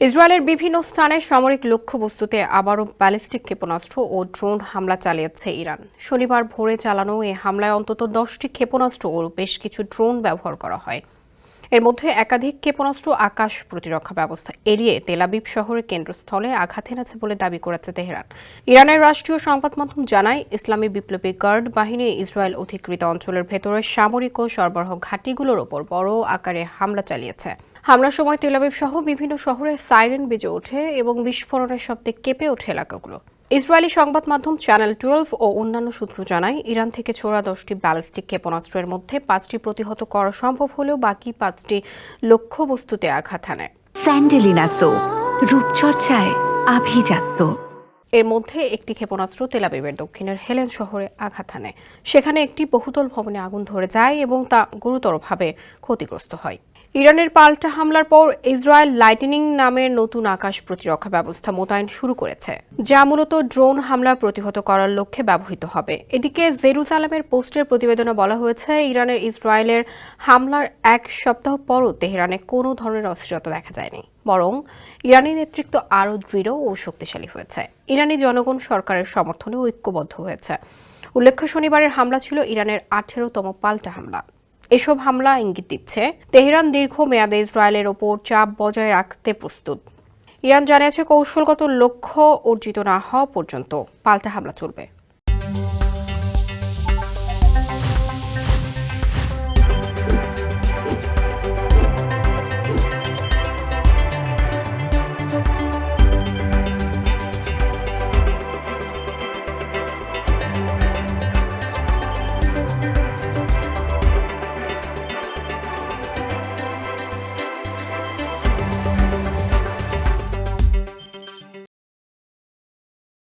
ইসরায়েলের বিভিন্ন স্থানে সামরিক লক্ষ্যবস্তুতে আবারও ব্যালিস্টিক ক্ষেপণাস্ত্র ও ড্রোন হামলা চালিয়েছে ইরান। শনিবার ভোরে চালানো এই হামলায় অন্তত 10টি ক্ষেপণাস্ত্র ও বেশ কিছু ড্রোন ব্যবহার করা হয়। এর মধ্যে একাধিক ক্ষেপণাস্ত্র আকাশ প্রতিরক্ষা ব্যবস্থা এড়িয়ে তেল আবিব শহরের কেন্দ্রস্থলে আঘাত এনেছে বলে দাবি করেছে তেহরান। ইরানের রাষ্ট্রীয় সংবাদ মাধ্যম জানায়, ইসলামী বিপ্লবী গার্ড বাহিনী ইসরায়েল অধিকৃত অঞ্চলের ভেতরে সামরিক ও সরবরাহ ঘাঁটিগুলোর ওপর বড় আকারে হামলা চালিয়েছে। হামলার সময় তেল আবিব সহ বিভিন্ন শহরে সাইরেন বেজে ওঠে এবং বিস্ফোরণের শব্দে কেঁপে ওঠে এলাকাগুলো। ইসরায়েলি সংবাদ মাধ্যম চ্যানেল 12 ও অন্যান্য সূত্র জানায়, ইরান থেকে ছোড়া 10টি ব্যালিস্টিক ক্ষেপণাস্ত্রের মধ্যে 5টি প্রতিহত করা সম্ভব হলেও বাকি 5টি লক্ষ্যবস্তুতে আঘাত হানে। স্যান্ডেলিনা সো, রূপচর্চায় আভিজাত্য। এর মধ্যে একটি ক্ষেপণাস্ত্র তেল আবিবের দক্ষিণের হেলেন শহরে আঘাত হানে। সেখানে একটি বহুতল ভবনে আগুন ধরে যায় এবং তা গুরুতরভাবে ক্ষতিগ্রস্ত হয়। ইরানের পাল্টা হামলার পর ইসরায়েল লাইটনিং নামের নতুন আকাশ প্রতিরক্ষা ব্যবস্থা মোতায়েন শুরু করেছে, যা মূলত ড্রোন হামলা প্রতিহত করার লক্ষ্যে ব্যবহৃত হবে। এদিকে জেরুজালেমের পোস্টের প্রতিবেদনে বলা হয়েছে, ইরানের ইসরায়েলের হামলার এক সপ্তাহ পরও তেহরানে কোনো ধরনের অস্থিরতা দেখা যায়নি, বরং ইরানি নেতৃত্ব আরও দৃঢ় ও শক্তিশালী হয়েছে। ইরানি জনগণ সরকারের সমর্থনে ঐক্যবদ্ধ হয়েছে। উল্লেখ্য, শনিবারের হামলা ছিল ইরানের 18তম পাল্টা হামলা। এসব হামলা ইঙ্গিত দিচ্ছে, তেহরান দীর্ঘ মেয়াদে ইসরায়েলের ওপর চাপ বজায় রাখতে প্রস্তুত। ইরান জানিয়েছে, কৌশলগত লক্ষ্য অর্জিত না হওয়া পর্যন্ত পাল্টা হামলা চলবে।